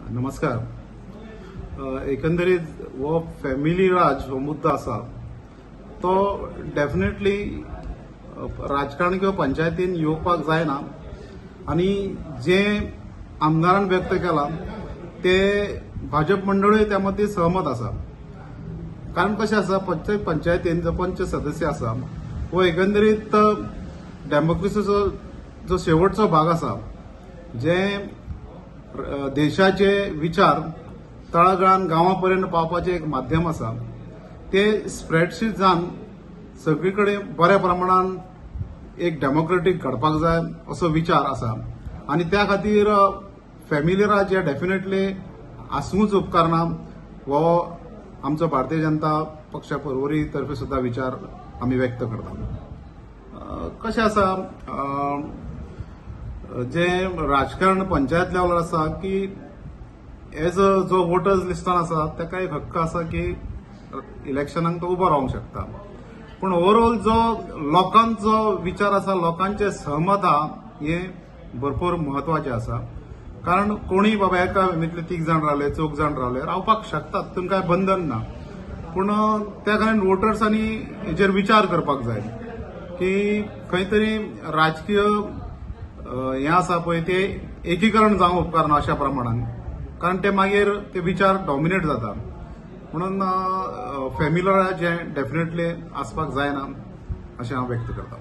नमस्कार. एकंदरीत वो फॅमिली राज हो मुद्दो आसा तो डेफिनेटली राजकारण किंवा पंचायतीन येवपाक जायना आणि जे आमदारान व्यक्त केला ते भाजप मंडळूय त्या मध्ये सहमत आसा. कारण कशें आसा, प्रत्येक पंचायतीन जो पंच सदस्य आसा वो एकंदरीत डेमोक्रेसीचो जो शेवटचो भाग आसा, जे देशाचे विचार तळागाळान गांवांपर्यंत पावपाचें एक माध्यम आसा, ते स्प्रेडशीट जावन सगळीकडे बऱ्या प्रमाणान एक डेमोक्रेटीक घडपाक जाय असो विचार आसा. आणि त्या खातीर फॅमिली राज हे डेफिनेटली आसूंच उपकारना हो आमचो भारतीय जनता पक्षा परवरी तर्फे सुद्धा विचार आमी व्यक्त करता. कशें आसा, जे राजकारण पंचायत लेवलार आसा की एज जो वोटर्स लिस्टान आसा ताका एक हक्क आसा की इलेक्शनाक तो उबो रावंक शकता. पूण ओवरऑल जो लोकांचो विचार आसा, लोकांचे सहमत आहा, हे भरपूर महत्वाचे आसा. कारण कोणी बाबा एका फॅमिलींतले 3 जाण रावले, 4 जाण रावले, रावपाक शकतात, तांकां काय बंधन ना. पूण त्या कारण वोटर्सांनी हेचेर विचार करपाक जाय की खंय तरी राजकीय हें आसा पळय ते एकीकरण जावंक उपकारना अशा प्रमाणान, कारण ते मागीर ते विचार डॉमिनेट जाता. म्हणून फॅमिली राज हें डेफिनेटली आसपाक जायना अशें हांव व्यक्त करतां.